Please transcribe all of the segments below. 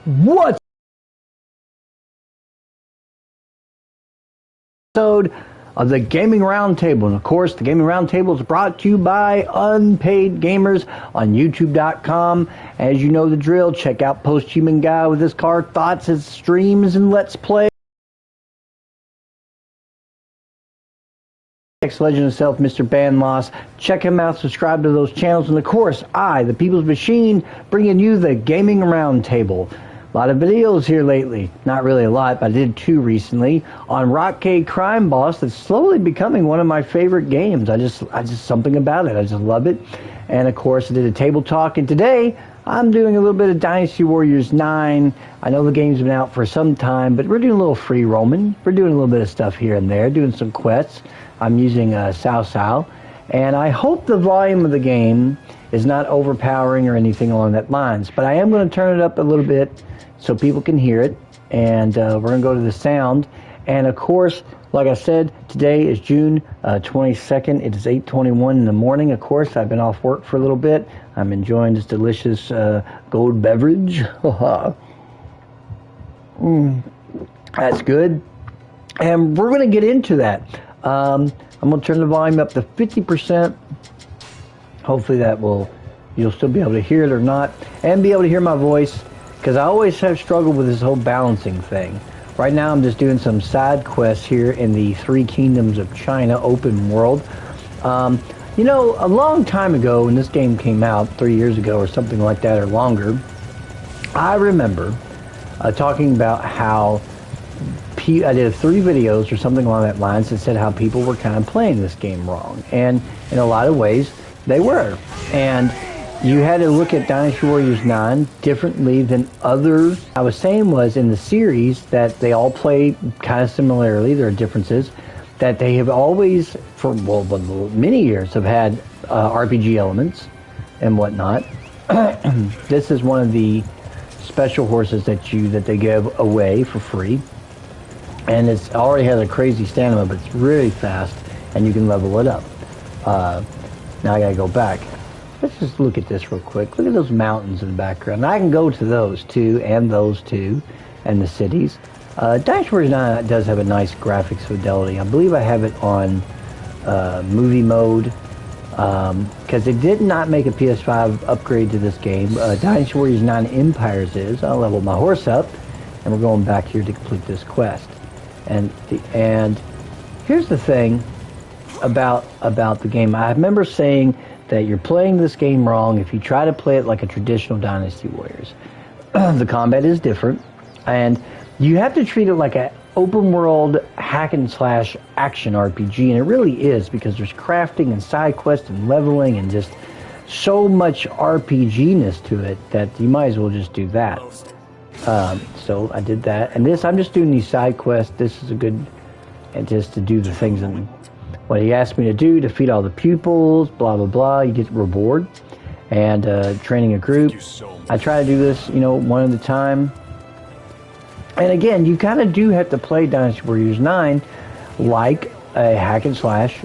What's episode of the Gaming Roundtable? And of course, the Gaming Roundtable is brought to you by Unpaid Gamers on YouTube.com. As you know the drill, check out Post-Human Guy with his car thoughts, his streams, and Let's Play. Legend himself, Mr. Banloss. Check him out, subscribe to those channels, and of course, I, the People's Machine, bringing you the Gaming Roundtable. A lot of videos here lately. Not really a lot, but I did 2 recently on Rockade Crime Boss. That's slowly becoming one of my favorite games. I just something about it. I just love it. And of course, I did a table talk, and today I'm doing a little bit of Dynasty Warriors 9. I know the game's been out for some time, but we're doing a little free roaming. We're doing a little bit of stuff here and there, doing some quests. I'm using Sao, and I hope the volume of the game is not overpowering or anything along that lines, but I am going to turn it up a little bit so people can hear it, and we're going to go to the sound. And of course, like I said, today is June 22nd. It is 8:21 in the morning. Of course, I've been off work for a little bit. I'm enjoying this delicious gold beverage. That's good. And we're going to get into that. I'm going to turn the volume up to 50%. Hopefully you'll still be able to hear it or not, and be able to hear my voice, because I always have struggled with this whole balancing thing. Right now I'm just doing some side quests here in the 3 Kingdoms of China open world. You know, a long time ago when this game came out, 3 years ago or something like that, or longer, I remember talking about how I did 3 videos or something along that lines that said how people were kind of playing this game wrong. And in a lot of ways, they were. And you had to look at Dynasty Warriors 9 differently than others. I was saying was in the series that they all play kind of similarly. There are differences. That they have always, for many years, have had RPG elements and whatnot. This is one of the special horses that they give away for free. And it already has a crazy stamina, but it's really fast, and you can level it up. Now I gotta go back. Let's just look at this real quick. Look at those mountains in the background. Now I can go to those two, and and the cities. Dynasty Warriors 9 does have a nice graphics fidelity. I believe I have it on movie mode, because they did not make a Ps5 upgrade to this game. Dynasty Warriors 9 Empires is. I'll level my horse up, and we're going back here to complete this quest. And here's the thing about the game. I remember saying that you're playing this game wrong if you try to play it like a traditional Dynasty Warriors. The combat is different, and you have to treat it like an open world hack and slash action RPG, and it really is, because there's crafting and side quests and leveling and just so much RPG-ness to it that you might as well just do that. So I did that, and I'm just doing these side quests. This is a good, and just to do the things and what he asked me to do, defeat all the pupils, blah blah blah. You get reward, and training a group. I try to do this, one at a time. And again, you kind of do have to play Dynasty Warriors 9 like a hack and slash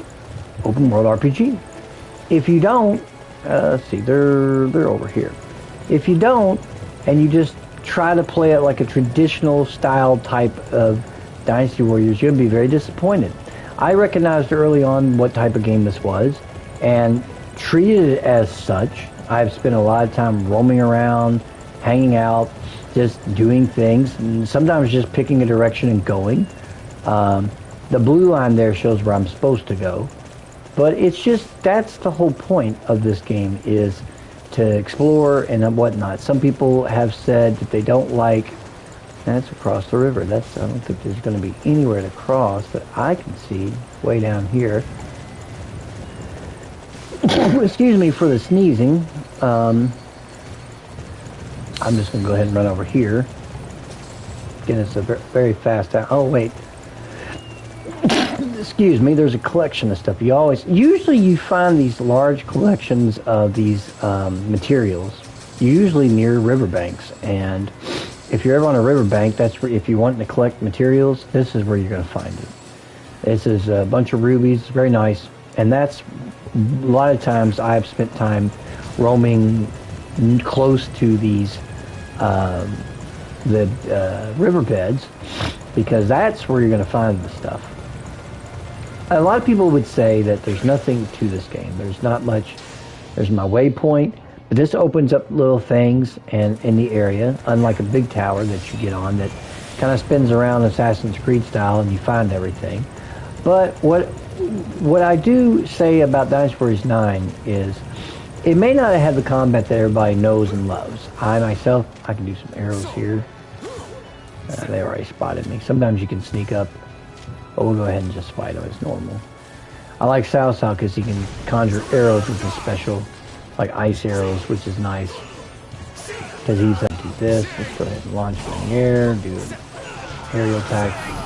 open world RPG. If you don't, see, they're over here. If you don't, and you just try to play it like a traditional style type of Dynasty Warriors, you're going to be very disappointed. I recognized early on what type of game this was and treated it as such. I've spent a lot of time roaming around, hanging out, just doing things, and sometimes just picking a direction and going. The blue line there shows where I'm supposed to go. But it's just, that's the whole point of this game, is to explore and whatnot. Some people have said that they don't like, that's across the river. I don't think there's going to be anywhere to cross that I can see way down here. Excuse me for the sneezing. I'm just going to go ahead and run over here. Again, it's a very fast, oh wait. Excuse me, there's a collection of stuff. Usually you find these large collections of these materials, usually near riverbanks. And if you're ever on a riverbank, that's where, if you want to collect materials, this is where you're going to find it. This is a bunch of rubies, very nice. And that's, a lot of times I've spent time roaming close to these riverbeds, because that's where you're going to find the stuff. A lot of people would say that there's nothing to this game. There's not much. There's my waypoint, but this opens up little things and in the area, unlike a big tower that you get on that kind of spins around Assassin's Creed style and you find everything. But what I do say about Dynasty Warriors 9 is it may not have the combat that everybody knows and loves. I myself, I can do some arrows here. They already spotted me. Sometimes you can sneak up, but we'll go ahead and just fight them as normal. I like Sao because he can conjure arrows with his special, like ice arrows, which is nice. Because he's going to do this. Let's go ahead and launch from the air, do an aerial attack.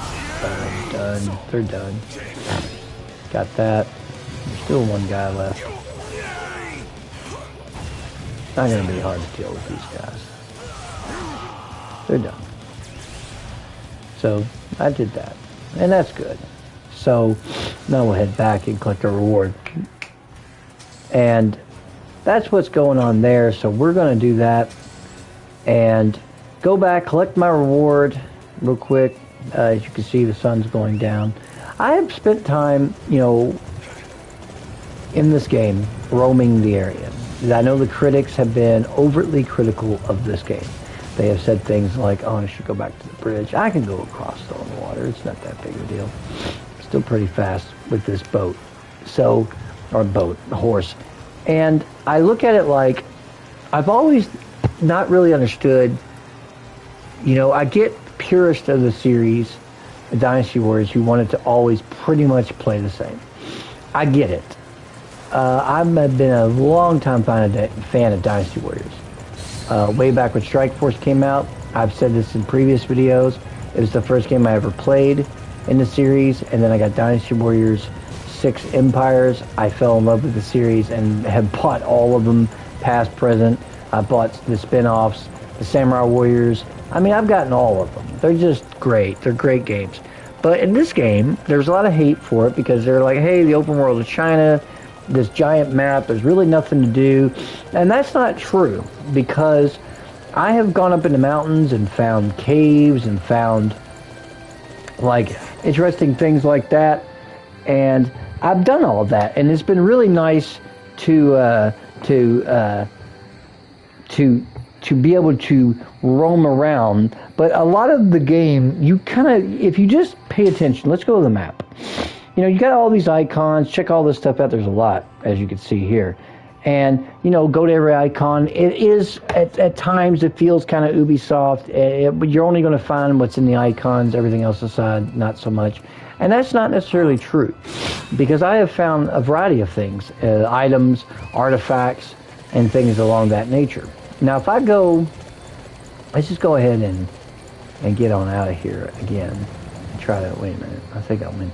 Done. They're done. Got that. There's still one guy left. Not going to be hard to deal with these guys. They're done. So, I did that. And that's good. So, now we'll head back and collect our reward. And that's what's going on there. So, we're going to do that. And go back, collect my reward real quick. As you can see, the sun's going down. I have spent time, in this game, roaming the area. I know the critics have been overtly critical of this game. They have said things like, oh, I should go back to the bridge. I can go across the water. It's not that big of a deal. Still pretty fast with this boat. So, or boat, horse. And I look at it like, I've always not really understood, I get purist of the series, Dynasty Warriors, who wanted to always pretty much play the same. I get it. I've been a long time fan of Dynasty Warriors. Way back when Strike Force came out, I've said this in previous videos, it was the first game I ever played in the series, and then I got Dynasty Warriors 6 Empires. I fell in love with the series and have bought all of them, past, present. I bought the spin-offs, the Samurai Warriors. I mean, I've gotten all of them. They're just great. They're great games. But in this game, there's a lot of hate for it because they're like, hey, the open world of China, this giant map, there's really nothing to do. And that's not true, because I have gone up in the mountains and found caves and found, like, interesting things like that. And I've done all of that. And it's been really nice to be able to roam around. But a lot of the game, you kind of, if you just pay attention, let's go to the map. You got all these icons, check all this stuff out. There's a lot, as you can see here. And, go to every icon. It is, at times, it feels kind of Ubisoft, but you're only going to find what's in the icons, everything else aside, not so much. And that's not necessarily true, because I have found a variety of things, items, artifacts, and things along that nature. Now, if I go, let's just go ahead and get on out of here again. And try to, wait a minute, I think I went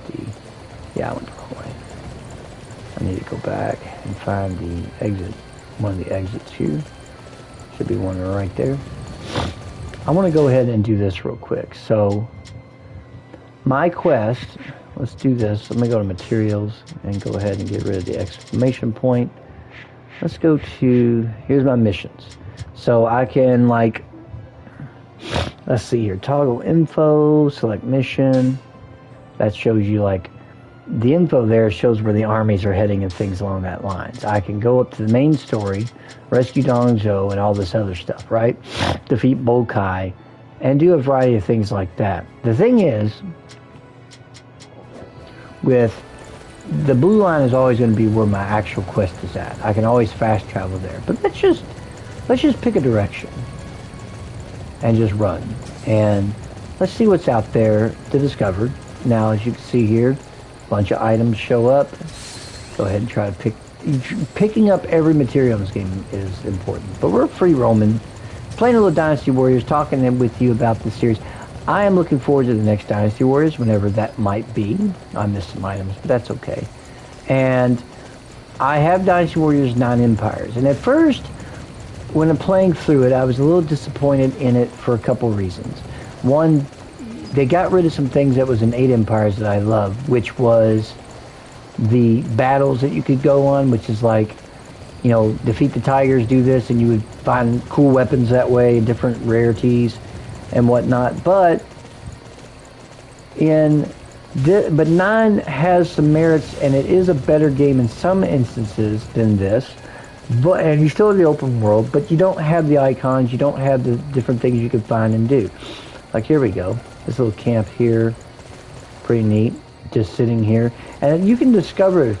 I went the wrong way. I need to go back and find the exit, one of the exits here. Should be one right there. I want to go ahead and do this real quick. So, my quest, let's do this. Let me go to materials and go ahead and get rid of the exclamation point. Let's go to, here's my missions. So I can, let's see here, toggle info, select mission. That shows you, the info there shows where the armies are heading and things along that lines. I can go up to the main story, rescue Dong Zhou and all this other stuff, right? Defeat Bokai, and do a variety of things like that. The thing is, with the blue line is always going to be where my actual quest is at. I can always fast travel there. But let's just pick a direction and just run. And let's see what's out there to discover. Now, as you can see here, a bunch of items show up. Go ahead and try to picking up every material in this game is important. But we're free roaming, playing a little Dynasty Warriors, talking with you about the series. I am looking forward to the next Dynasty Warriors, whenever that might be. I missed some items, but that's okay. And I have Dynasty Warriors 9 Empires. And at first, when I'm playing through it, I was a little disappointed in it for a couple reasons. One, they got rid of some things that was in 8 Empires that I loved, which was the battles that you could go on, which is defeat the tigers, do this, and you would find cool weapons that way, different rarities. and whatnot. But 9 has some merits, and it is a better game in some instances than this. And you still have the open world, but you don't have the icons, you don't have the different things you can find and do. Like here we go, this little camp here, pretty neat, just sitting here. And you can discover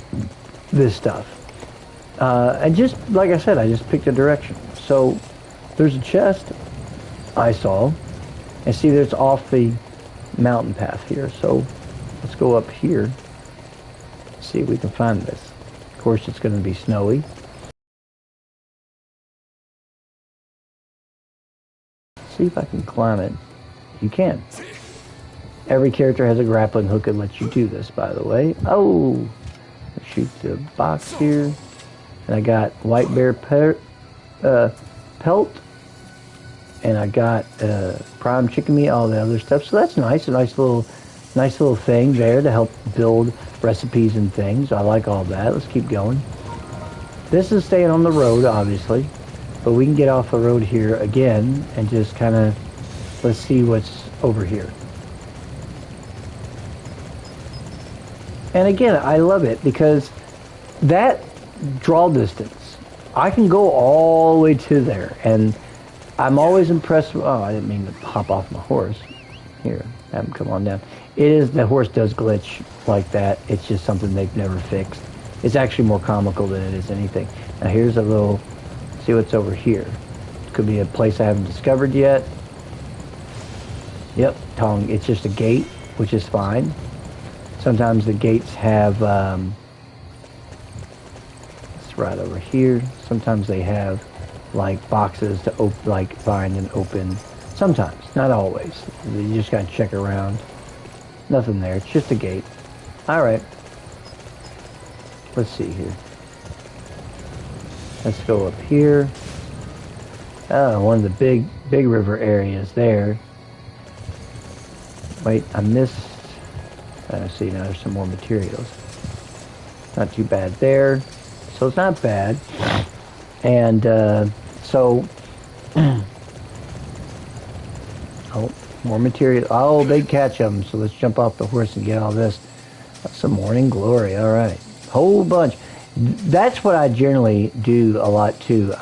this stuff. And just, like I said, I just picked a direction. So, there's a chest I saw, and see there's off the mountain path here. So, let's go up here, see if we can find this. Of course, it's going to be snowy. See if I can climb it. You can. Every character has a grappling hook that lets you do this, by the way. Oh! Shoot the box here. And I got white bear pelt. And I got prime chicken meat, all the other stuff. So that's nice. A nice little thing there to help build recipes and things. I like all that. Let's keep going. This is staying on the road, obviously. But we can get off the road here again and just kind of, let's see what's over here. And again, I love it because that draw distance, I can go all the way to there. And I'm always impressed. Oh, I didn't mean to hop off my horse. Here, have him come on down. The horse does glitch like that. It's just something they've never fixed. It's actually more comical than it is anything. Now here's a little, see what's over here. Could be a place I haven't discovered yet. Yep, Tong. It's just a gate, which is fine. Sometimes the gates have, it's right over here. Sometimes they have like boxes to find and open. Sometimes, not always. You just gotta check around. Nothing there. It's just a gate. All right. Let's see here. Let's go up here. Oh, one of the big river areas there. Wait, I missed. See, now there's some more materials. Not too bad there. So it's not bad. And so, oh, more material. Oh, big catch of them. So let's jump off the horse and get all this. That's some morning glory. All right, whole bunch. That's what I generally do a lot too.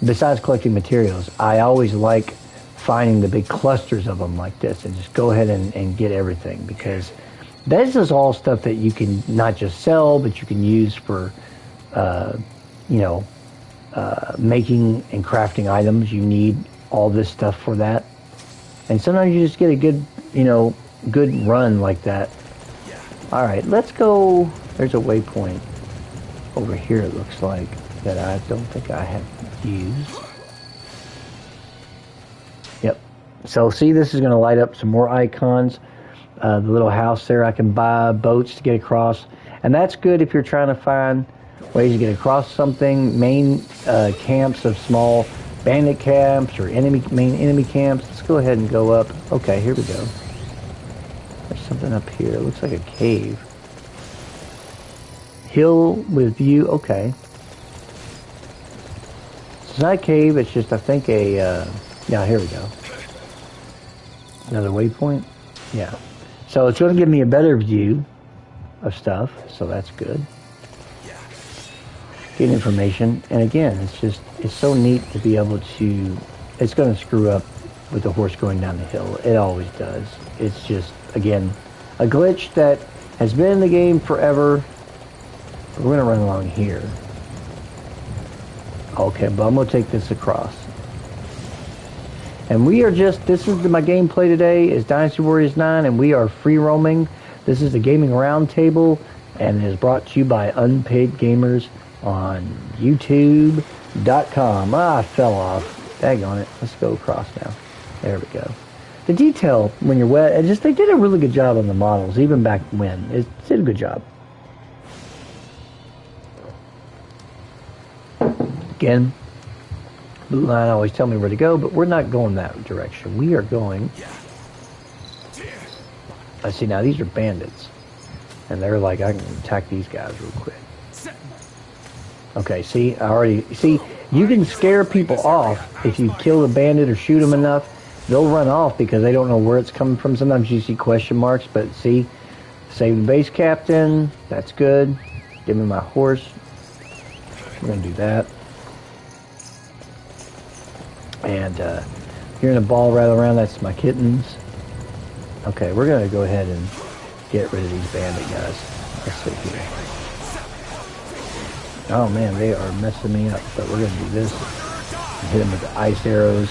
Besides collecting materials, I always like finding the big clusters of them like this and just go ahead and get everything, because this is all stuff that you can not just sell, but you can use for, making and crafting items. You need all this stuff for that. And sometimes you just get a good, good run like that. All right, let's go. There's a waypoint over here, it looks like, that I don't think I have used. Yep. So see, this is going to light up some more icons. The little house there, I can buy boats to get across. And that's good if you're trying to find ways to get across something. Main camps of small bandit camps or main enemy camps. Let's go ahead and go up. Okay, here we go. There's something up here. It looks like a cave. Hill with view. Okay. It's not a cave. It's just, I think, yeah, here we go. Another waypoint. Yeah. So it's going to give me a better view of stuff. So that's good. Get information. And again, it's so neat to be able to, it's going to screw up with the horse going down the hill. It always does. It's just, again, a glitch that has been in the game forever. We're going to run along here. Okay, but I'm going to take this across. And we are just, this is my gameplay today, is Dynasty Warriors 9, and we are free roaming. This is the Gaming Roundtable, and it is brought to you by Unpaid Gamers on YouTube.com. I fell off. Daggone it. Let's go across now. There we go. The detail when you're wet, they did a really good job on the models, even back when. It did a good job. Again, blue line always tell me where to go, but we're not going that direction. We are going, I see now these are bandits, and they're like, I can attack these guys real quick. Okay, see, you can scare people off if you kill a bandit or shoot them enough, they'll run off because they don't know where it's coming from. Sometimes you see question marks, but see, save the base captain. That's good. Give me my horse. We're going to do that. And hearing a ball rattle around, that's my kittens. Okay, we're going to go ahead and get rid of these bandit guys. Let's see here. Oh man, they are messing me up, but we're going to do this. Hit them with the ice arrows.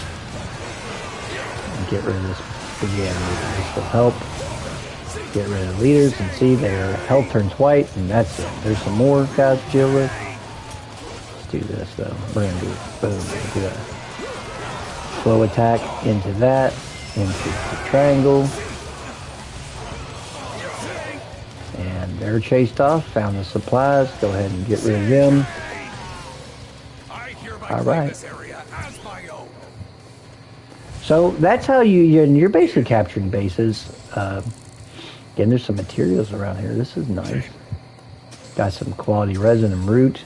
And get rid of this big enemy. This will help. Get rid of the leaders, and see their health turns white, and that's it. There's some more guys to deal with. Let's do this though. We're going to do it. Boom. Do a slow attack into that, into the triangle. And they're chased off. Found the supplies. Go ahead and get rid of them. All right. So that's how you're basically capturing bases. Again, there's some materials around here. This is nice. Got some quality resin and root.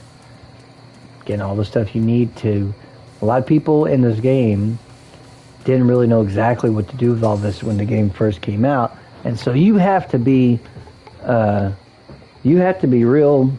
Again, all the stuff you need to. A lot of people in this game didn't really know exactly what to do with all this when the game first came out, and so you have to be real.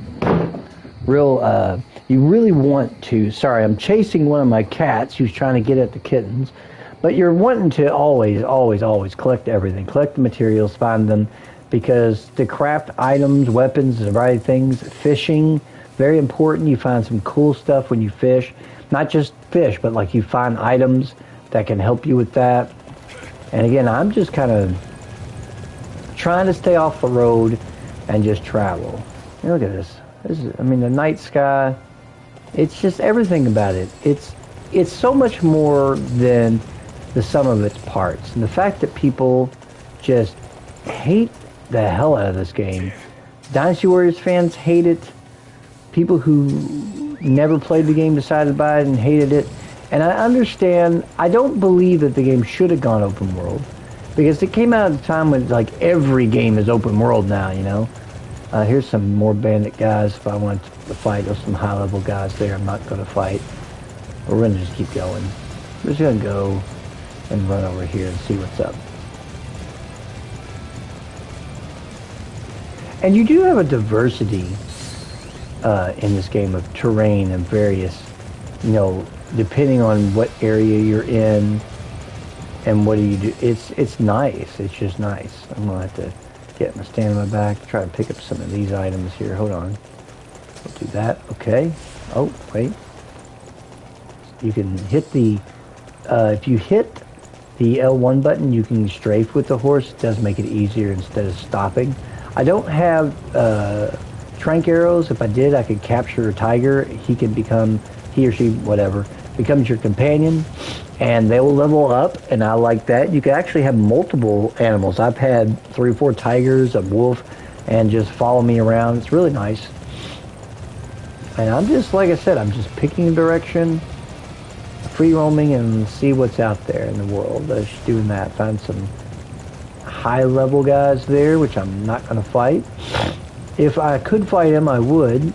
You really want to. Sorry, I'm chasing one of my cats who's trying to get at the kittens. But you're wanting to always collect everything. Collect the materials, find them, because to craft items, weapons, a variety of things, fishing, very important. You find some cool stuff when you fish. Not just fish, but like you find items that can help you with that. And again, I'm just kind of trying to stay off the road and just travel. And look at this. The night sky. It's just everything about it. It's so much more than the sum of its parts. And the fact that people just hate the hell out of this game. Dynasty Warriors fans hate it. People who never played the game decided to buy it and hated it. And I understand. I don't believe that the game should have gone open world, because it came out at a time when like every game is open world now, you know. Here's some more bandit guys if I want to fight. There's some high level guys there I'm not going to fight. We're going to just keep going. We're just going to go and run over here and see what's up. And you do have a diversity in this game of terrain and various, depending on what area you're in and what do you do. It's nice. It's just nice. I'm going to have to get my stamina back, try to pick up some of these items here. Hold on. We'll do that. Okay. Oh, wait. You can hit the, if you hit the L1 button, you can strafe with the horse. It does make it easier instead of stopping. I don't have trank arrows. If I did, I could capture a tiger. He or she, whatever, becomes your companion, and they will level up, and I like that. You can actually have multiple animals. I've had 3 or 4 tigers, a wolf, and just follow me around. It's really nice. And I'm just, like I said, I'm just picking a direction, free roaming, and see what's out there in the world. Just doing that. Find some high level guys there, which I'm not going to fight. If I could fight him, I would.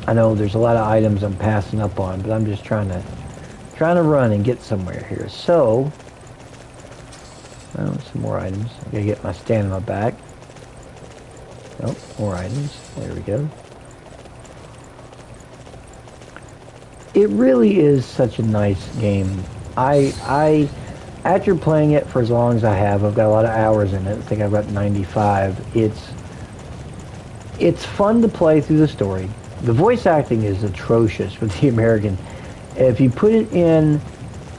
I know there's a lot of items I'm passing up on, but I'm just trying to run and get somewhere here. So, some more items. I gotta get my stamina back. Oh, more items. There we go. It really is such a nice game. I after playing it for as long as I have, I've got a lot of hours in it. I think I've got 95. It's fun to play through the story. The voice acting is atrocious with the American. If you put it in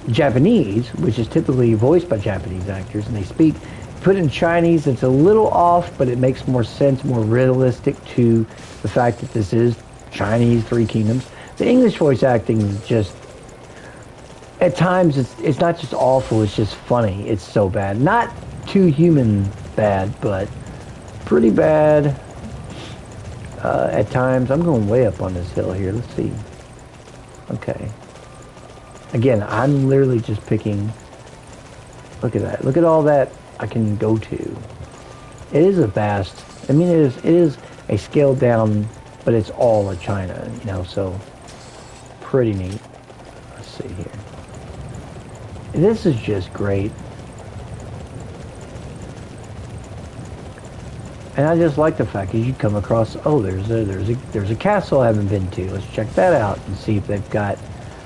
Japanese, which is typically voiced by Japanese actors, and they speak, put it in Chinese, it's a little off, but it makes more sense, more realistic to the fact that this is Chinese, 3 Kingdoms. The English voice acting is just, at times, it's not just awful, it's just funny. It's so bad. Not too human bad, but pretty bad. At times, I'm going way up on this hill here. Let's see. Okay. Again, I'm literally just picking. Look at that. Look at all that I can go to. It is a vast. I mean, it is a scaled down, but it's all of China, so pretty neat. Let's see here. This is just great. And I just like the fact that you come across, oh, there's a castle I haven't been to. Let's check that out and see if they've got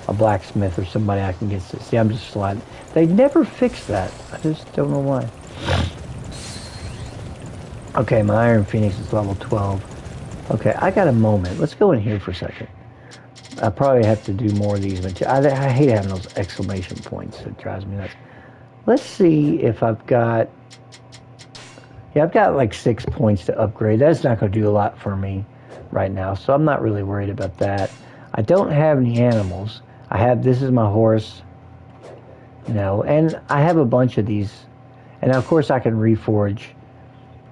a blacksmith or somebody I can get to. See, I'm just sliding. They never fixed that. I just don't know why. Okay, my Iron Phoenix is level 12. Okay, I got a moment. Let's go in here for a second. I probably have to do more of these. I hate having those exclamation points. It drives me nuts. Let's see if I've got... Yeah, I've got like 6 points to upgrade. That's not going to do a lot for me right now, so I'm not really worried about that. I don't have any animals. This is my horse, you know, and I have a bunch of these. And of course I can reforge,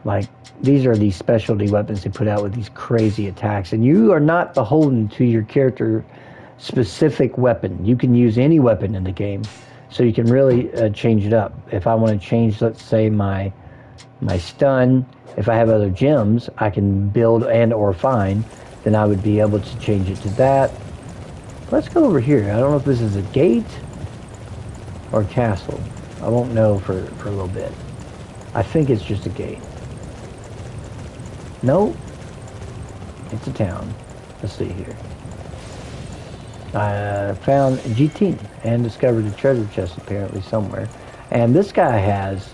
like, these are these specialty weapons they put out with these crazy attacks. And you are not beholden to your character specific weapon. You can use any weapon in the game, so you can really change it up. If I want to change, let's say, my stun, if I have other gems I can build and or find, then I would be able to change it to that. Let's go over here. I don't know if this is a gate or a castle. I won't know for a little bit. I think it's just a gate. No, it's a town. Let's see here. I found GT and discovered a treasure chest apparently somewhere. And this guy has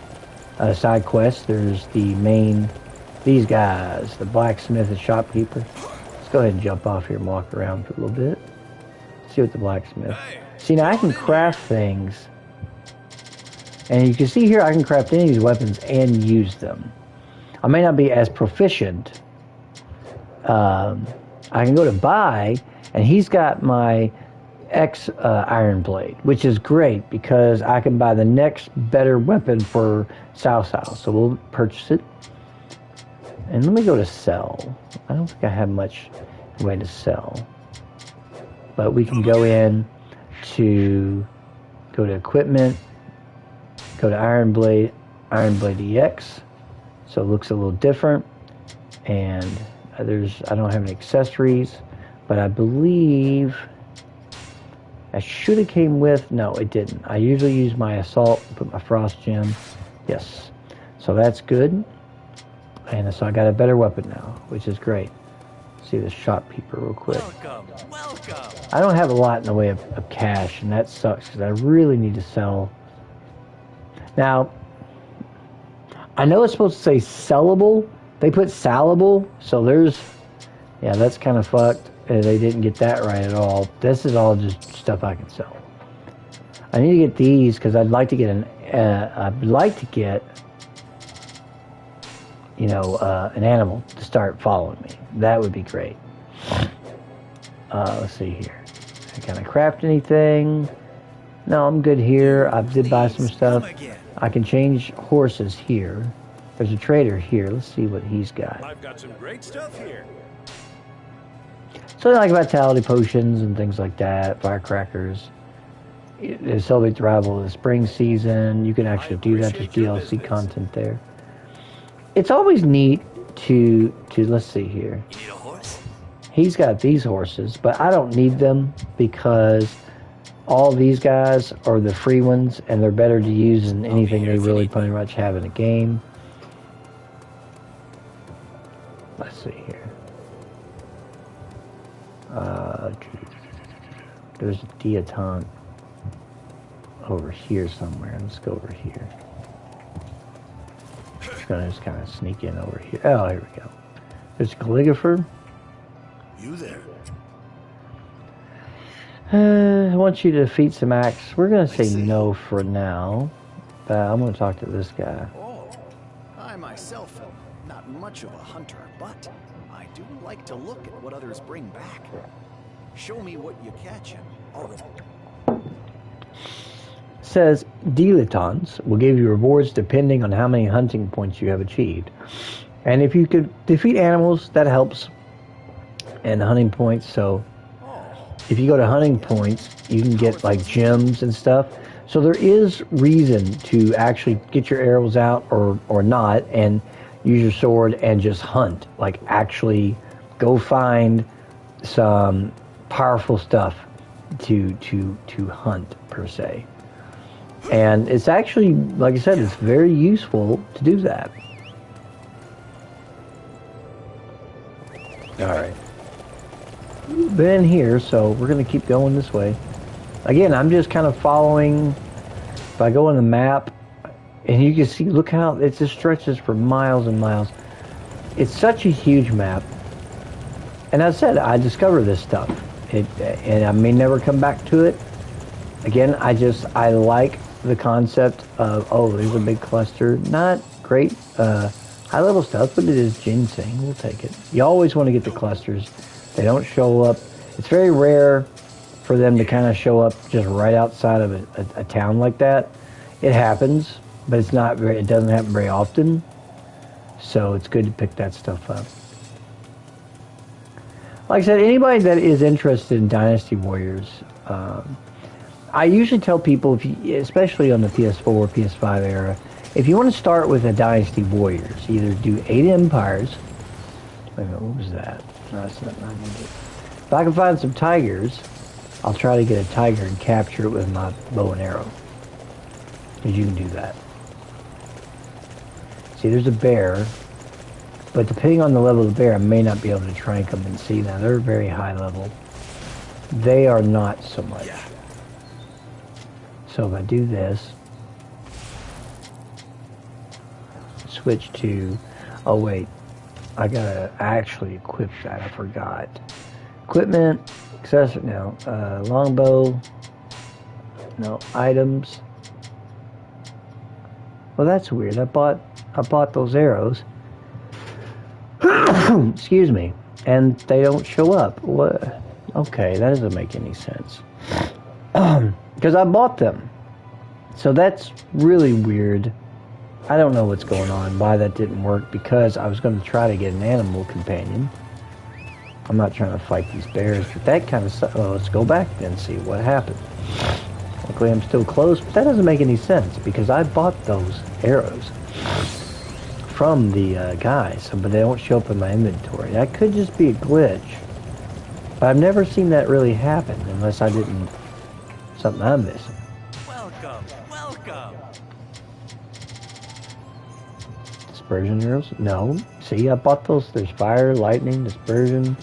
side quests. There's the main, these guys, the blacksmith and shopkeeper. Let's go ahead and jump off here and walk around for a little bit. See what the blacksmith. See, now I can craft things. And you can see here I can craft any of these weapons and use them. I may not be as proficient. I can go to buy, and he's got my X Iron Blade, which is great because I can buy the next better weapon for Sao. So we'll purchase it. And let me go to sell. I don't think I have much way to sell. But we can go in to go to equipment, go to Iron Blade EX. So it looks a little different. And I don't have any accessories, but I believe I should have came with, no, it didn't. I usually use my assault, put my frost gem. Yes. So that's good. And so I got a better weapon now, which is great. See the shopkeeper real quick. Welcome. I don't have a lot in the way of cash, and that sucks because I really need to sell. Now, I know it's supposed to say sellable. They put sellable, so yeah, that's kind of fucked. They didn't get that right at all. This is all just stuff I can sell. I need to get these because I'd like to get an animal to start following me. That would be great. Let's see here. Can I craft anything? No, I'm good here. I did buy some stuff. I can change horses here. There's a trader here. Let's see what he's got. I've got some great stuff here. So like vitality potions and things like that, firecrackers. Celebrate the arrival of the spring season. You can actually do that. There's DLC content there. It's always neat to let's see here. You need a horse? He's got these horses, but I don't need them because all these guys are the free ones, and they're better to use than anything they really pretty much have in a game. Let's see here. There's a diaton over here somewhere. Let's go over here. Just gonna just kind of sneak in over here. Oh, here we go. There's a calligrapher. You there? I want you to defeat some acts. We're gonna say no for now, but I'm gonna talk to this guy. Oh, I myself am not much of a hunter, but I do like to look at what others bring back. Show me what you catch and I'll... Says dilettantes will give you rewards depending on how many hunting points you have achieved. And if you could defeat animals, that helps. And hunting points, so if you go to hunting points, you can get like gems and stuff. So there is reason to actually get your arrows out or not and use your sword and just hunt. Like actually go find some powerful stuff to hunt per se. And it's actually, like I said, it's very useful to do that. Alright. Been here, so we're going to keep going this way. Again, I'm just kind of following. If I go on the map, and you can see, look how it just stretches for miles and miles. It's such a huge map. And as I said, I discover this stuff. And I may never come back to it. Again, I like the concept of, oh, there's a big cluster. Not great high level stuff, but it is ginseng. We'll take it. You always want to get the clusters. They don't show up. It's very rare for them to kind of show up just right outside of a town like that. It happens, but it doesn't happen very often. So it's good to pick that stuff up. Like I said, anybody that is interested in Dynasty Warriors, I usually tell people, especially on the PS4, PS5 era, if you want to start with a Dynasty Warriors, either do 8 Empires. Wait a minute, what was that? No, that's not what I need. If I can find some tigers, I'll try to get a tiger and capture it with my bow and arrow. Because you can do that. See, there's a bear. But depending on the level of the bear, I may not be able to trank them and see. Now, they're very high level. They are not so much. So if I do this, switch to, oh wait, I gotta actually equip that, I forgot. Equipment, accessory, no, longbow, no, items. Well, that's weird. I bought those arrows. Excuse me. And they don't show up. What? Okay, that doesn't make any sense. Because I bought them. So that's really weird. I don't know what's going on, why that didn't work, because I was going to try to get an animal companion. I'm not trying to fight these bears, but that kind of stuff. Well, let's go back then and see what happened. Luckily, I'm still close, but that doesn't make any sense, because I bought those arrows from the guys, but they don't show up in my inventory. That could just be a glitch. But I've never seen that really happen, unless I didn't... something I'm missing. Welcome, welcome. Dispersion arrows? No. See, I bought those. There's fire, lightning, dispersion.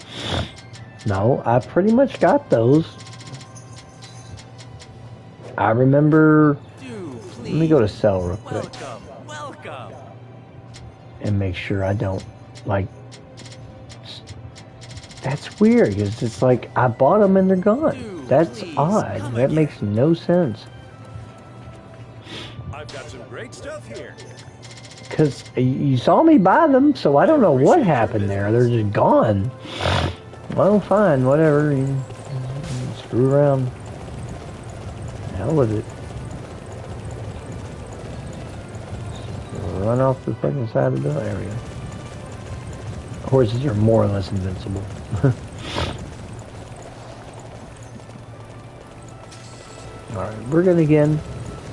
No, I pretty much got those. I remember... Let me go to sell real quick. Welcome. And make sure I don't, like... That's weird, because it's like, I bought them and they're gone. That's odd. That makes no sense. I've got some great stuff here. Because you saw me buy them, so I don't know what happened there. They're just gone. Well, fine, whatever. You screw around. Hell with it. Run off the fucking side of the area. Horses are more or less invincible. Alright, we're gonna again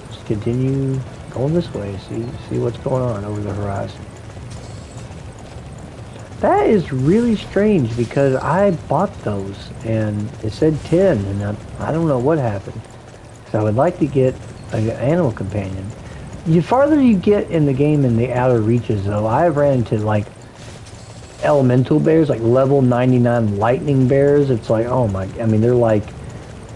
just continue going this way, see what's going on over the horizon. That is really strange because I bought those and it said 10 and I don't know what happened. So I would like to get an animal companion. The farther you get in the game in the outer reaches though, I've ran into like elemental bears, like level 99 lightning bears. It's like, oh my, I mean, they're like,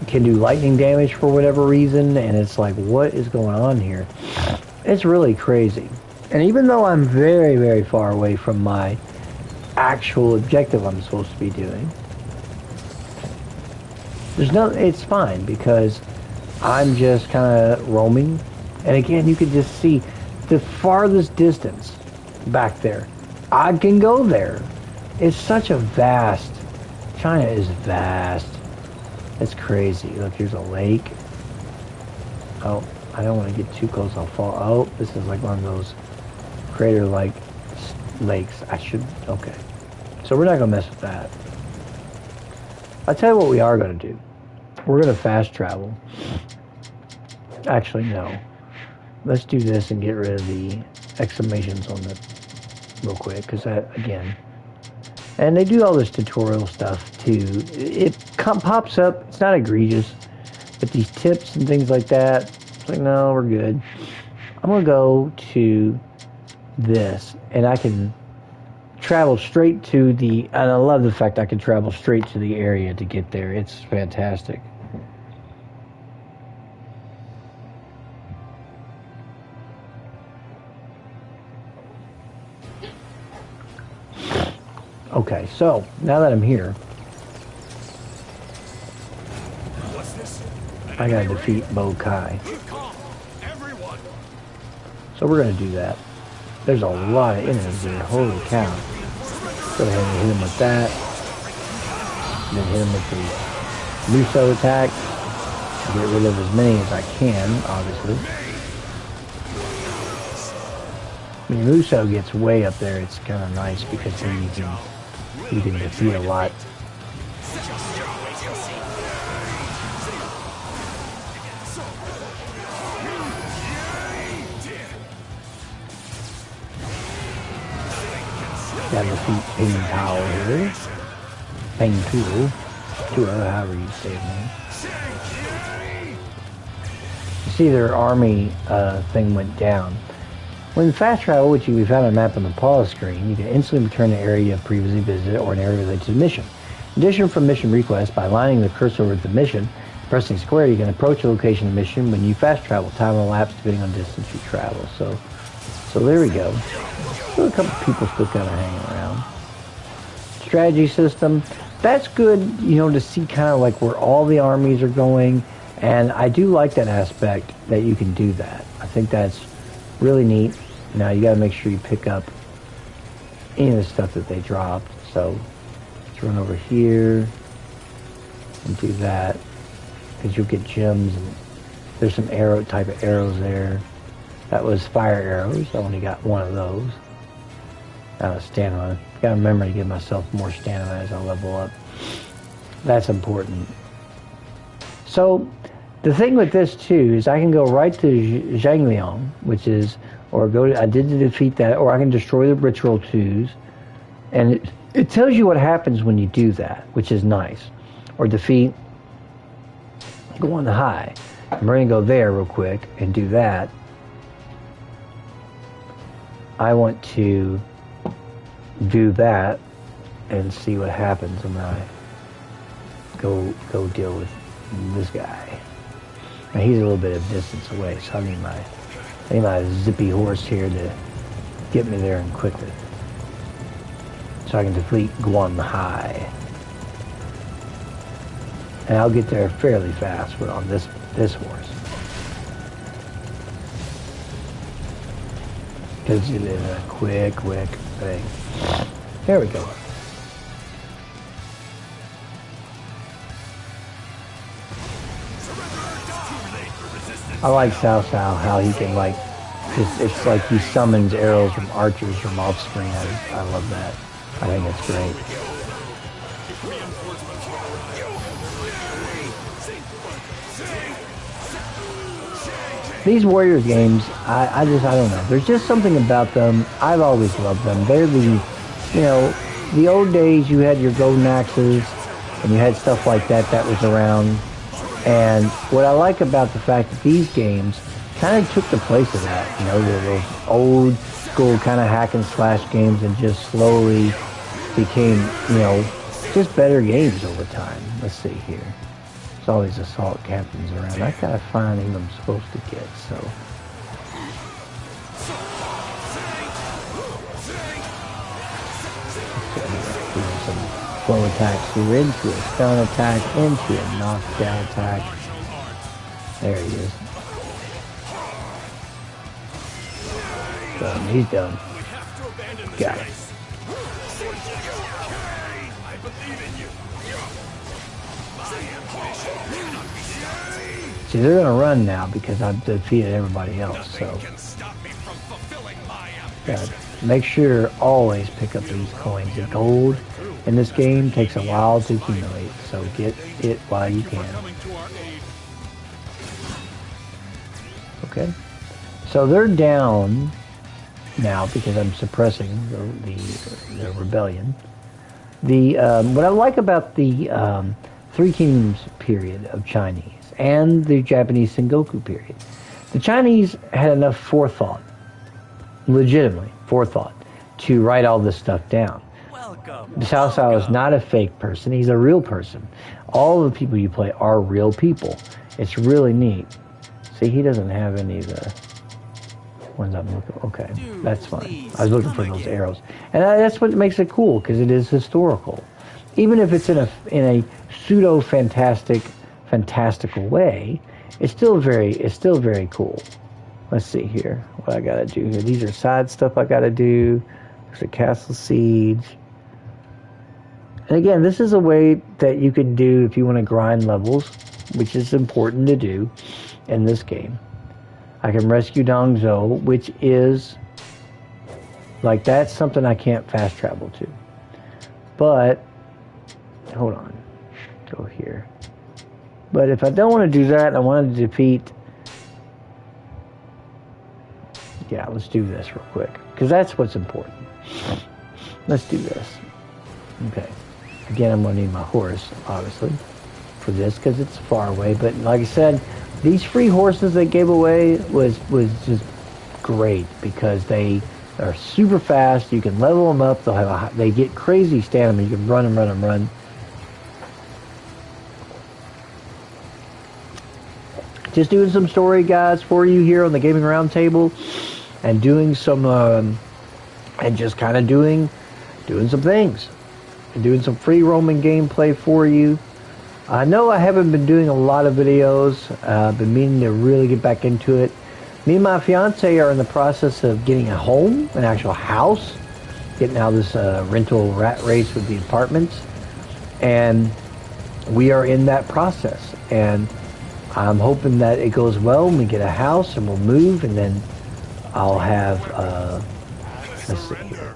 can do lightning damage for whatever reason, and it's like, what is going on here? It's really crazy. And even though I'm very, very far away from my actual objective I'm supposed to be doing, there's no, it's fine because I'm just kind of roaming. And again, you can just see the farthest distance back there. I can go there. It's such a vast, China is vast. It's crazy. Look, here's a lake. Oh, I don't want to get too close. I'll fall. Oh, this is like one of those crater-like lakes. I should, okay. So we're not going to mess with that. I'll tell you what we are going to do. We're going to fast travel. Actually, no. Let's do this and get rid of the exclamations on the real quick, because that, again, and they do all this tutorial stuff too. It pops up, it's not egregious, but these tips and things like that, It's like, no, we're good. I'm going to go to this, and I can travel straight to the, and I love the fact I can travel straight to the area to get there. It's fantastic. Okay, so now that I'm here, What's this? I gotta defeat Bo Kai. So we're gonna do that. There's a lot of enemies here. Holy cow. Go ahead and hit him with that. Then hit him with the Muso attack. Get rid of as many as I can, obviously. When your Muso gets way up there, it's kind of nice because then you can defeat a lot. Gotta defeat Ping Tao here. Ping Tuo, however you say his name. You see their army thing went down. When fast travel, which you found on a map on the pause screen, you can instantly return to an area you have previously visited or an area related to the mission. In addition, from mission request, by aligning the cursor with the mission, pressing square, you can approach the location of the mission when you fast travel. Time will elapse depending on distance you travel. So there we go. Still a couple people still kind of hanging around. Strategy system. That's good, you know, to see kind of like where all the armies are going. And I do like that aspect that you can do that. I think that's really neat. Now you got to make sure you pick up any of the stuff that they dropped. So let's run over here and do that because you'll get gems. And there's some arrow type of arrows there. That was fire arrows. I only got one of those. Out of stamina. Gotta remember to give myself more stamina as I level up. That's important. So the thing with this too is I can go right to Zhangliang, which is, or go to, I did defeat that, or I can destroy the ritual 2s. And it tells you what happens when you do that, which is nice. Or defeat, go on the high. And we're gonna go there real quick and do that. I want to do that and see what happens when I go deal with this guy. Now he's a little bit of distance away, so I need my zippy horse here to get me there and quickly. So I can defeat Guan Hai. And I'll get there fairly fast on this horse. Because it is a quick thing. There we go. I like Cao Cao, how he can like, it's like he summons arrows from archers from off screen. I love that. I think it's great. These Warriors games, I don't know. There's just something about them. I've always loved them. They're the old days you had your golden axes and you had stuff like that was around. And what I like about the fact that these games kind of took the place of that, those old school kind of hack and slash games and just slowly became, just better games over time. Let's see here. There's always assault captains around. I gotta find who I'm supposed to get, so. Do some flow attacks here into a stun attack, into a knockdown attack. There he is. Done. He's done. Got it. See, they're going to run now because I've defeated everybody else, so. Gotta make sure always pick up these coins. The gold in this game takes a while to accumulate, so get it while you can. Okay. So they're down now because I'm suppressing the rebellion. What I like about the Three Kingdoms period of Chinese and the Japanese Sengoku period, The Chinese had enough forethought, legitimately forethought, to write all this stuff down. Welcome. Cao Cao is not a fake person. He's a real person. All the people you play are real people. It's really neat. See, he doesn't have any of the ones I'm looking. Okay, that's fine. I was looking for those arrows, and that's what makes it cool because it is historical. Even if it's in a pseudo fantastical way, it's still very cool. Let's see here what I gotta do here. These are side stuff I gotta do. There's a castle siege. And again, this is a way that you can do if you want to grind levels, which is important to do in this game. I can rescue Dongzhou, which is like that's something I can't fast travel to. But hold on, go here. But if I don't want to do that, I want to defeat. Yeah, let's do this real quick because that's what's important. Let's do this. Okay. Again, I'm going to need my horse, obviously, for this because it's far away. But like I said, these free horses they gave away was just great because they are super fast. You can level them up. They get crazy stamina. You can run and run and run. Just doing some story guides for you here on the Gaming Roundtable, and doing some and just kind of doing some things. Doing some free roaming gameplay for you. I know I haven't been doing a lot of videos. I've been meaning to really get back into it. Me and my fiance are in the process of getting a home, an actual house, getting out of this rental rat race with the apartments, and we are in that process. And I'm hoping that it goes well and we get a house and we'll move, and then I'll have let's see here.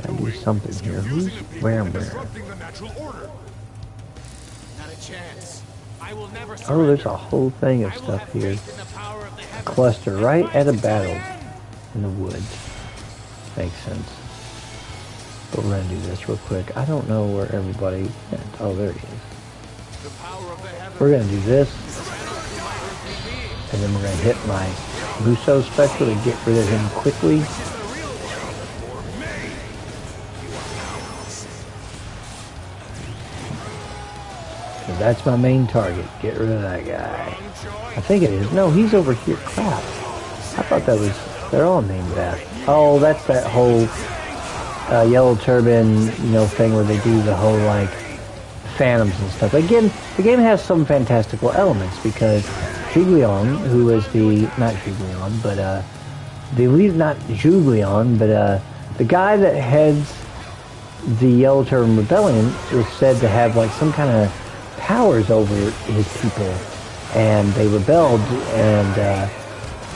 Gotta do something here. Who's where and where? Oh, there's a whole thing of stuff here. Cluster right at a battle in the woods. Makes sense. But we're gonna do this real quick. I don't know where everybody went. Oh, there he is. We're gonna do this, and then we're gonna hit my Buso special to get rid of him quickly. That's my main target. Get rid of that guy. I think it is. No, he's over here. Crap. I thought that was... They're all named that. Oh, that's that whole yellow turban, thing where they do the whole, like, phantoms and stuff. Again, the game has some fantastical elements because Zhugliang, who is the... Not Zhugliang, but, the lead... Not Zhugliang, but, the guy that heads the Yellow Turban Rebellion was said to have, like, some kind of powers over his people, and they rebelled,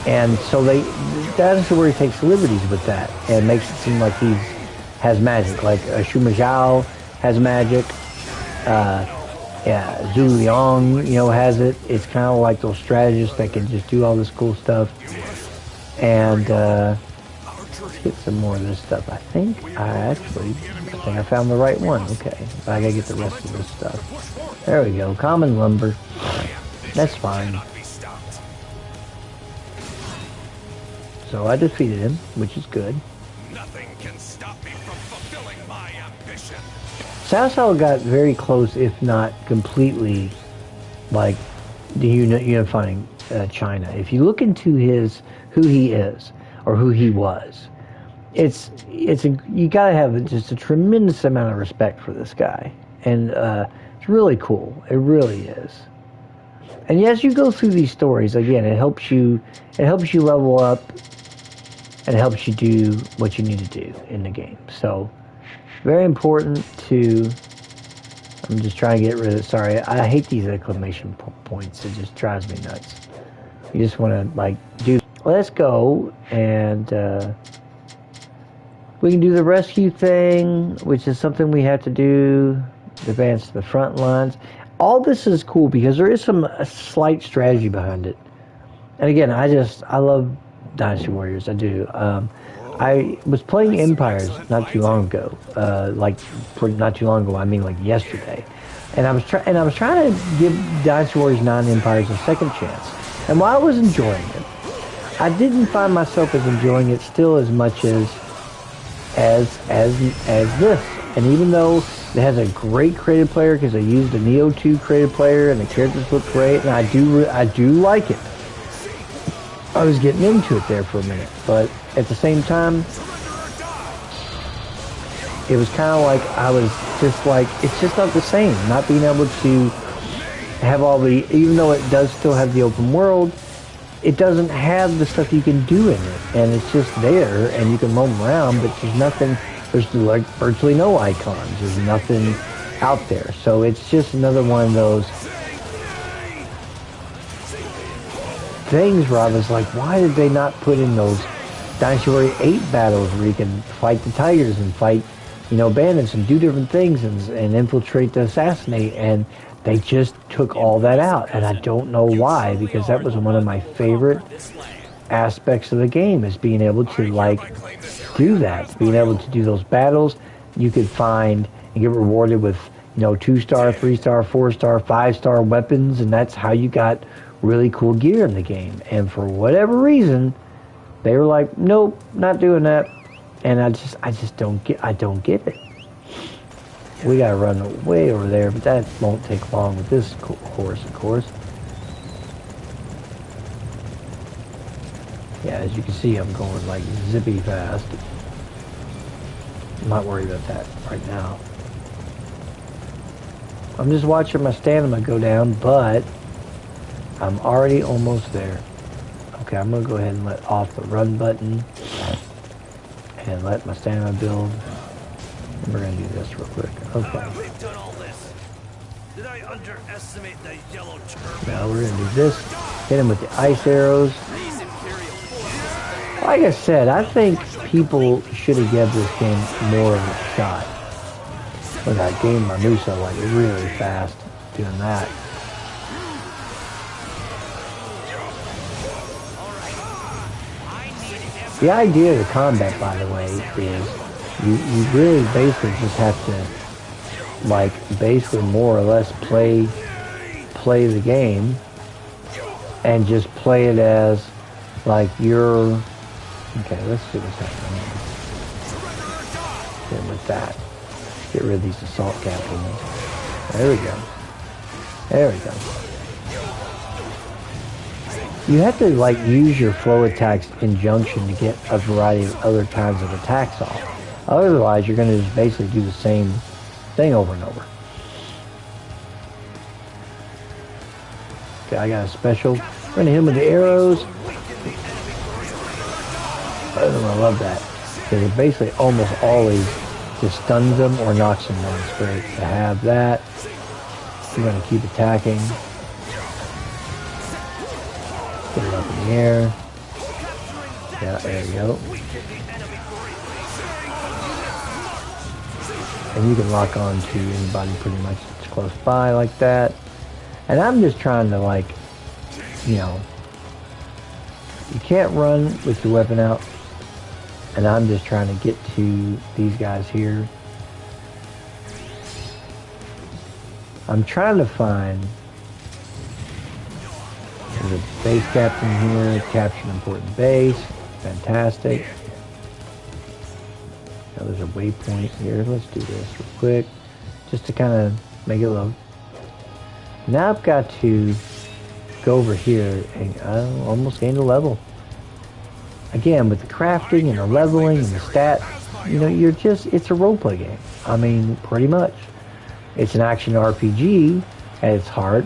and so that is where he takes liberties with that and makes it seem like he has magic, like Shuma Zhao has magic, Zhu Liang, has it. It's kind of like those strategists that can just do all this cool stuff. And let's get some more of this stuff. I think I found the right one. Okay, but I gotta get the rest of this stuff. There we go. Common lumber. That's fine. So I defeated him, which is good. Nothing can stop me from fulfilling my ambition. Cao Cao got very close, if not completely, like unifying China. If you look into who he is or who he was, you gotta have just a tremendous amount of respect for this guy, and it's really cool. It really is. And as you go through these stories, again, it helps you level up, and it helps you do what you need to do in the game. So, very important to... I'm just trying to get rid of... Sorry, I hate these exclamation points. It just drives me nuts. You just want to, like, do... Let's go, and we can do the rescue thing, which is something we have to do. Advance to the front lines. All this is cool because there is some slight strategy behind it. And again, I love Dynasty Warriors. I do. I was playing Empires not too long ago. Not too long ago, I mean like yesterday. And I was trying to give Dynasty Warriors 9 Empires a second chance. And while I was enjoying it, I didn't find myself as enjoying it still as much as this. And even though it has a great creative player, because I used a Neo 2 creative player and the characters look great, and I do like it. I was getting into it there for a minute, but at the same time, it was kind of like I was just like, it's just not the same. Not being able to have all the, even though it does still have the open world, it doesn't have the stuff you can do in it. And it's just there, and you can roam around, but there's nothing, there's like virtually no icons. There's nothing out there. So it's just another one of those things where I was like, why did they not put in those Dynasty Warrior 8 battles where you can fight the tigers and fight, you know, bandits and do different things and infiltrate to assassinate, and they just took all that out, and I don't know why, because that was one of my favorite aspects of the game, is being able to like do that, being able to do those battles. You could find and get rewarded with, you know, 2-star, 3-star, 4-star, 5-star weapons, and that's how you got really cool gear in the game. And for whatever reason, they were like, nope, not doing that. And I just don't get it. We gotta run way over there, but that won't take long with this course, of course. Yeah, as you can see, I'm going like zippy fast. I'm not worried about that right now. I'm just watching my stamina go down, but I'm already almost there. Okay, I'm gonna go ahead and let off the run button and let my stamina build. We're gonna do this real quick. Okay. We've done all this. Did I underestimate the yellow turban? Now we're gonna do this. Hit him with the ice arrows. Like I said, I think people should have given this game more of a shot. Look, I gained my Musa like really fast doing that. The idea of the combat, by the way, is you really basically just have to, like, basically more or less play the game and just play it as like you're, okay, let's see what's happening. Get with that. Get rid of these assault captains. There we go. There we go. You have to like use your flow attacks in junction to get a variety of other kinds of attacks off. Otherwise, you're going to just basically do the same thing over and over. Okay, I got a special. We're going to hit him with the arrows. I love that. Because it basically almost always just stuns them or knocks them down straight. To have that, you're going to keep attacking. Get it up in the air. Yeah, there you go. And you can lock on to anybody pretty much that's close by like that. And I'm just trying to, like, you know, you can't run with your weapon out. And I'm just trying to get to these guys here. I'm trying to find, there's a base captain here, capture an important base, fantastic. Now there's a waypoint here, let's do this real quick, just to kind of make it load. Now I've got to go over here and I almost gained a level. Again, with the crafting and the leveling and the stat, you know, you're just, it's a roleplay game. I mean, pretty much. It's an action RPG at its heart.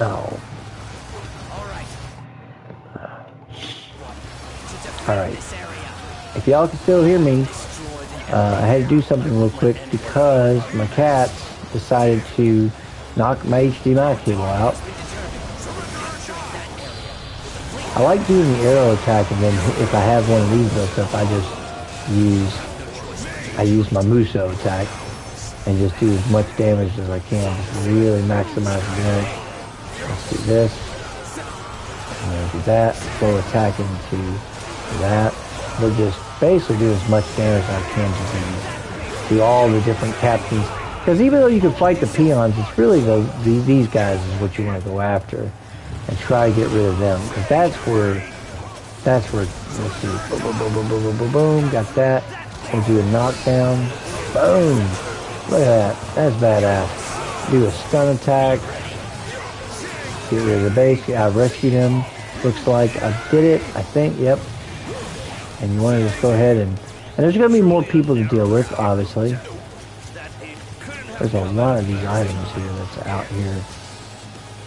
Oh. Alright. If y'all can still hear me, I had to do something real quick because my cats decided to knock my HDMI cable out. I like doing the arrow attack, and then if I have one of these built up, I use my Muso attack and just do as much damage as I can. Just really maximize the damage. Let's do this. And then do that. Slow attack into that. We'll just basically do as much damage as I can to do all the different captains. Because even though you can fight the peons, it's really these guys is what you want to go after. and try to get rid of them. Because that's where, let's see, boom, boom, boom, boom, boom, boom, boom, boom, got that. We'll do a knockdown. Boom! Look at that. That's badass. Do a stun attack. Get rid of the base. I rescued him. Looks like I did it. I think. Yep. And you want to just go ahead and there's going to be more people to deal with, obviously. There's a lot of these items here that's out here.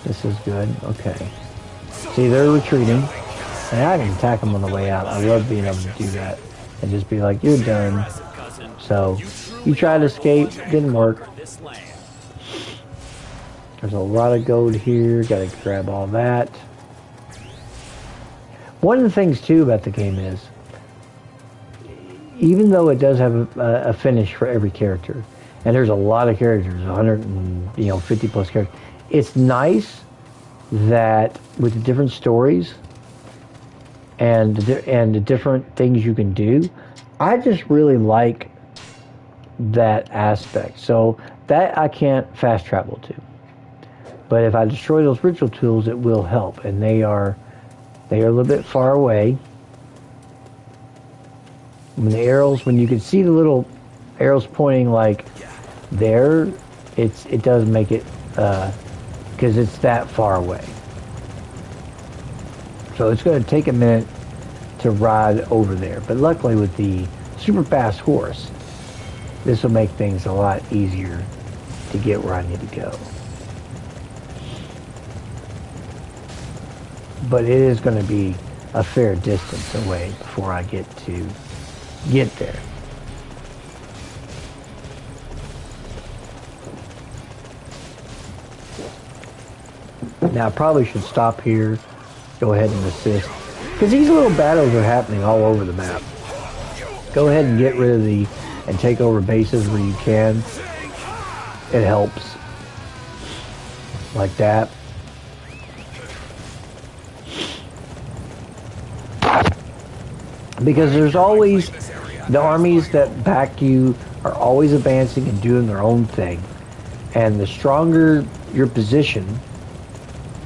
This is good. Okay. See, they're retreating. And I can attack them on the way out. I love being able to do that. And just be like, you're done. So, you tried to escape. Didn't work. There's a lot of gold here. Gotta grab all that. One of the things, too, about the game is, even though it does have a finish for every character, and there's a lot of characters, 150 plus characters, it's nice that with the different stories and the different things you can do, I just really like that aspect. So that I can't fast travel to. But if I destroy those ritual tools, it will help. And they are a little bit far away. When you can see the little arrows pointing like there, it does make it, because it's that far away. So it's going to take a minute to ride over there. But luckily with the super fast horse, this will make things a lot easier to get where I need to go. But it is going to be a fair distance away before I get there. Now I probably should stop here, go ahead and assist, because these little battles are happening all over the map. Go ahead and get rid of and take over bases where you can. It helps. Like that. Because there's always, the armies that back you are always advancing and doing their own thing. And the stronger your position,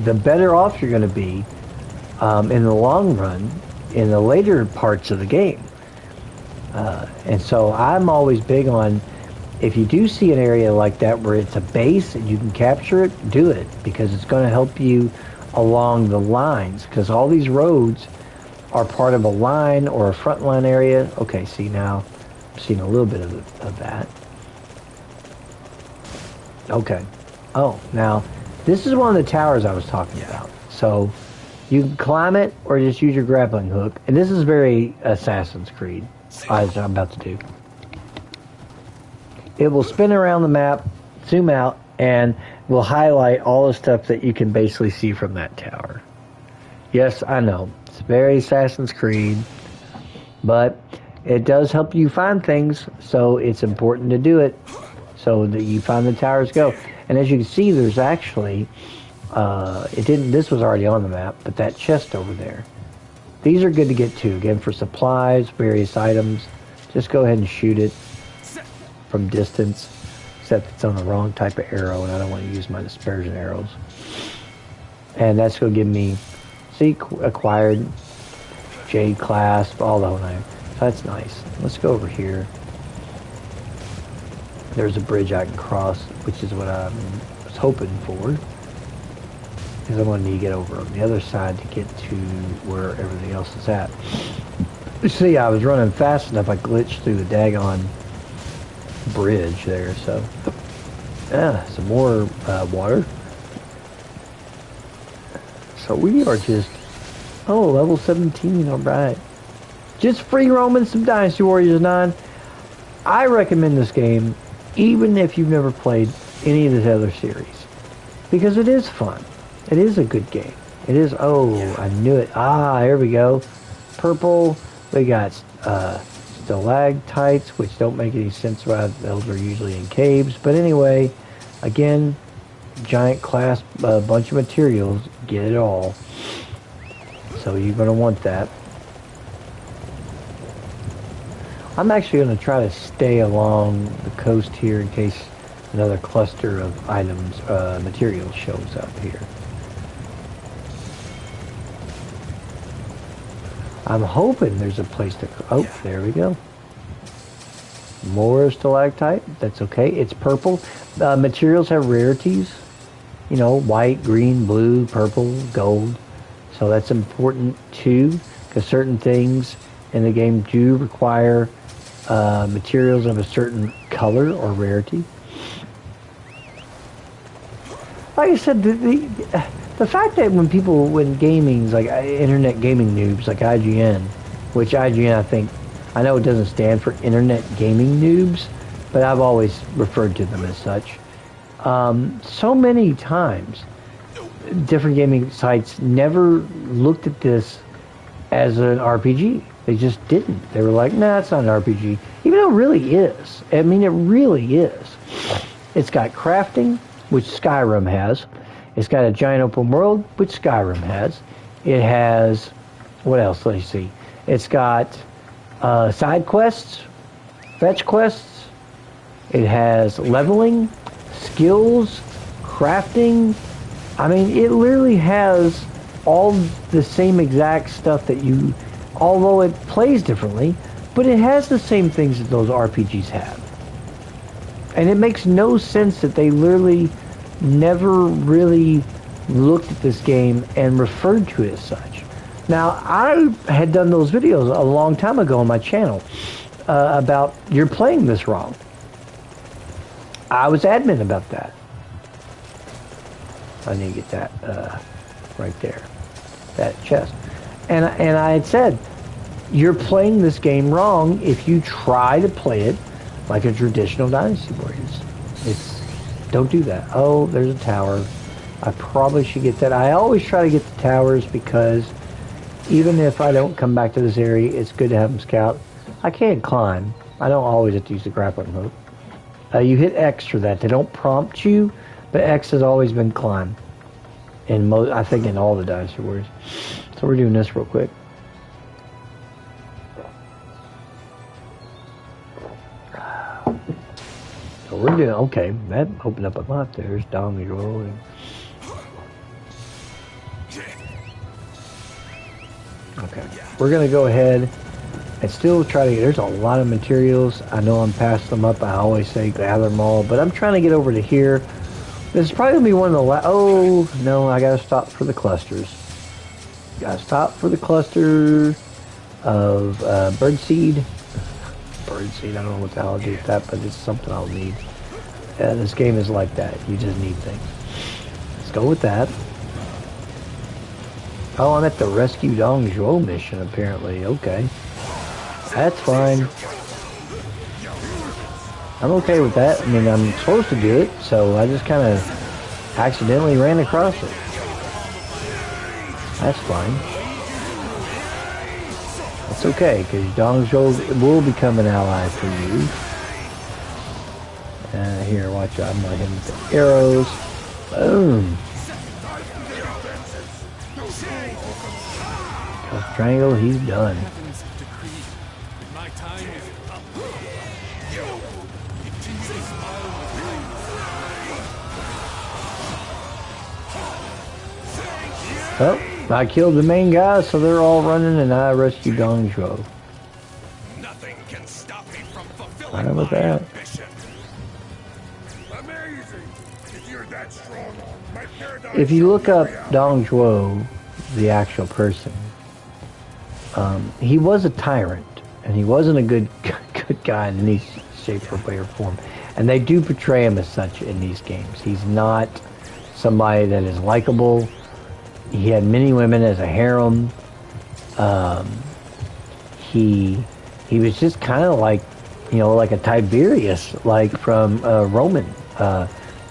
the better off you're going to be in the long run, in the later parts of the game. And so I'm always big on, if you do see an area like that where it's a base and you can capture it, do it. Because it's going to help you along the lines. Because all these roads are part of a line or a front line area. Okay, see now, I'm seeing a little bit of that. Okay. Oh, now, this is one of the towers I was talking about. So, you can climb it or just use your grappling hook. And this is very Assassin's Creed, as I'm about to do. It will spin around the map, zoom out, and will highlight all the stuff that you can basically see from that tower. Yes, I know. It's very Assassin's Creed, but it does help you find things, so it's important to do it so that you find the towers go. And as you can see, there's actually, this was already on the map, but that chest over there. These are good to get to, again, for supplies, various items. Just go ahead and shoot it from distance, except it's on the wrong type of arrow, and I don't want to use my dispersion arrows. And that's going to give me, see, acquired, Jade clasp, all the whole nine. So that's nice. Let's go over here. There's a bridge I can cross, which is what I was hoping for. Because I'm going to need to get over on the other side to get to where everything else is at. You see, I was running fast enough, I glitched through the daggone bridge there, so. Yeah, some more water. So we are just, level 17, alright. Just free roaming some Dynasty Warriors 9. I recommend this game, even if you've never played any of this other series. Because it is fun. It is a good game. It is, I knew it. Here we go. Purple. We got stalactites, which don't make any sense why those are usually in caves. But anyway, again, giant class, bunch of materials. Get it all. So you're going to want that. I'm actually going to try to stay along the coast here in case another cluster of items, materials shows up here. I'm hoping there's a place to... Oh, there we go. More stalactite. That's okay. It's purple. Materials have rarities. You know, white, green, blue, purple, gold. So that's important too, because certain things in the game do require materials of a certain color or rarity. Like I said, the fact that when gaming's like internet gaming noobs like IGN, which IGN I know it doesn't stand for internet gaming noobs, but I've always referred to them as such. So many times, different gaming sites never looked at this as an RPG. They just didn't. They were like, nah, it's not an RPG. Even though it really is. I mean, it really is. It's got crafting, which Skyrim has. It's got a giant open world, which Skyrim has. It has, what else? Let's see. It's got side quests, fetch quests. It has leveling, skills, crafting. I mean, it literally has all the same exact stuff that you, although it plays differently, but it has the same things that those RPGs have. And it makes no sense that they literally never really looked at this game and referred to it as such. Now, I had done those videos a long time ago on my channel about you're playing this wrong. I was adamant about that. I need to get that right there, that chest. And I had said, you're playing this game wrong if you try to play it like a traditional Dynasty board. Don't do that. Oh, there's a tower. I probably should get that. I always try to get the towers because even if I don't come back to this area, it's good to have them scout. I can't climb. I don't always have to use the grappling hook. You hit X for that. They don't prompt you, but X has always been climb. I think in all the Dynasty Warriors. So we're doing this real quick. So we're doing, okay, that opened up a lot. There's Dong rolling. Okay, we're going to go ahead and still try to get, there's a lot of materials. I know I'm passing them up. I always say gather them all, but I'm trying to get over to here. This is probably going to be one of the last, oh, no, I got to stop for the clusters. Got to stop for the cluster of birdseed. Birdseed, I don't know what the hell I'll do with that, but it's something I'll need. This game is like that. You just need things. Let's go with that. Oh, I'm at the Rescue Dong Zhuo mission, apparently. Okay. That's fine. I'm okay with that. I mean, I'm supposed to do it, so I just kind of accidentally ran across it. That's fine. It's okay, because Dong Zhuo will become an ally for you. Here, watch out. I'm going to hit him with the arrows. Boom. Triangle, he's done. Oh, I killed the main guy, so they're all running, and I rescued Dong Zhuo. Nothing can stop me from fulfilling Fine with that. ambition. Amazing! If you're that strong, my paradigm. If you look up Dong Zhuo, the actual person, he was a tyrant, and he wasn't a good guy in any shape or way or form. And they do portray him as such in these games. He's not somebody that is likable. He had many women as a harem. He was just kind of like, you know, like a Tiberius, like from Roman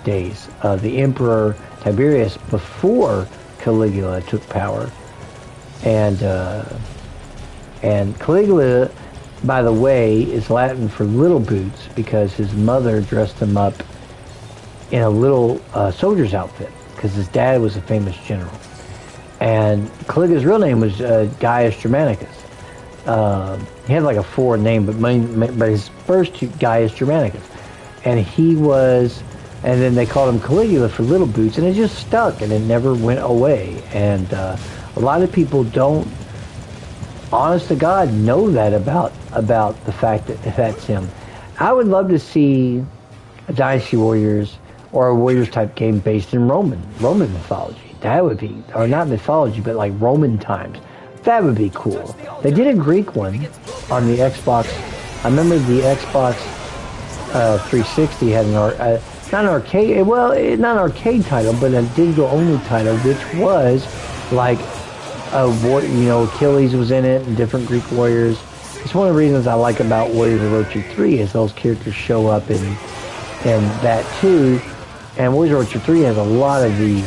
days. The Emperor Tiberius before Caligula took power. And Caligula, by the way, is Latin for little boots because his mother dressed him up in a little soldier's outfit because his dad was a famous general. And Caligula's real name was Gaius Germanicus. He had like a foreign name, but his first two, Gaius Germanicus. And he was, and then they called him Caligula for little boots, and it just stuck, and it never went away. And a lot of people don't honest to God, know that about the fact that that's him. I would love to see a Dynasty Warriors or a Warriors type game based in Roman mythology. That would be, or not mythology, but like Roman times. That would be cool. They did a Greek one on the Xbox. I remember the Xbox 360 had not an arcade, well, not an arcade title, but a digital only title, which was like a war, Achilles was in it and different Greek warriors. It's one of the reasons I like about Warriors of Orochi 3 is those characters show up in that too. And Warriors of Orochi 3 has a lot of the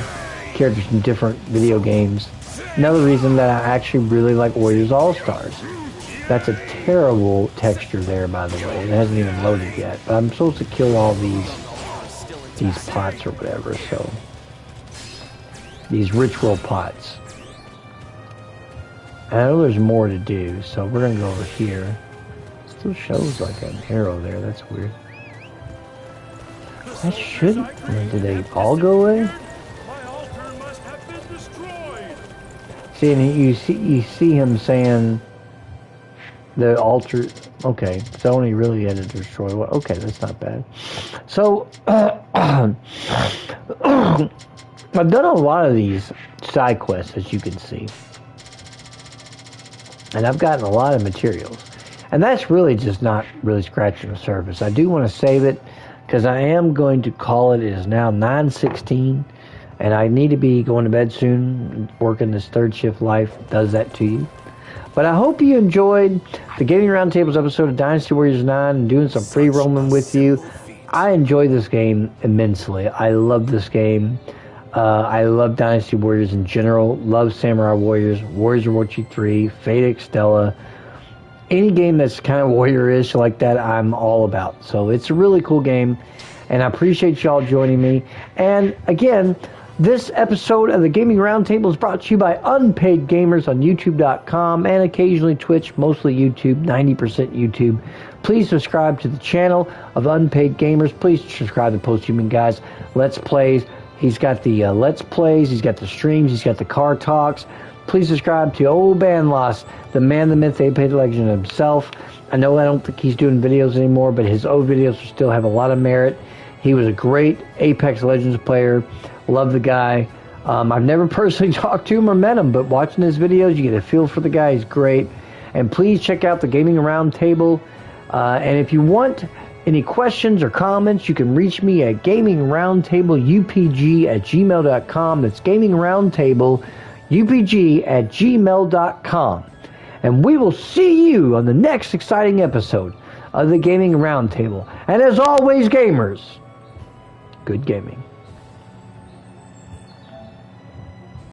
characters from different video games. Another reason that I actually really like Warriors All-Stars. That's a terrible texture there, by the way. It hasn't even loaded yet. But I'm supposed to kill all these pots or whatever, so. These ritual pots. I know there's more to do, so we're going to go over here. It still shows like an arrow there. That's weird. That should... Did they all go away? See, and you see him saying the altar. Okay, so only really had to destroy what? Okay, that's not bad. So I've done a lot of these side quests, as you can see, and I've gotten a lot of materials, and that's really just not really scratching the surface. I do want to save it because I am going to call it. It is now 9:16. And I need to be going to bed soon. Working this third shift life does that to you. But I hope you enjoyed the Gaming Roundtables episode of Dynasty Warriors 9 and doing some free roaming with you. I enjoy this game immensely. I love this game. I love Dynasty Warriors in general. Love Samurai Warriors, Warriors of Orochi 3, Fate Extella. Any game that's kind of warrior-ish like that, I'm all about. So it's a really cool game. And I appreciate y'all joining me. And again, this episode of the Gaming Roundtable is brought to you by Unpaid Gamers on YouTube.com and occasionally Twitch, mostly YouTube, 90% YouTube. Please subscribe to the channel of Unpaid Gamers. Please subscribe to Posthuman Guys Let's Plays. He's got the Let's Plays, he's got the streams, he's got the car talks. Please subscribe to Old Banlos, the man, the myth, Apex Legend himself. I know I don't think he's doing videos anymore, but his old videos still have a lot of merit. He was a great Apex Legends player. Love the guy. I've never personally talked to him or met him, but watching his videos, you get a feel for the guy. He's great. And please check out the Gaming Roundtable. And if you want any questions or comments, you can reach me at gamingroundtableupg@gmail.com. That's gamingroundtableupg@gmail.com. And we will see you on the next exciting episode of the Gaming Roundtable. And as always, gamers, good gaming.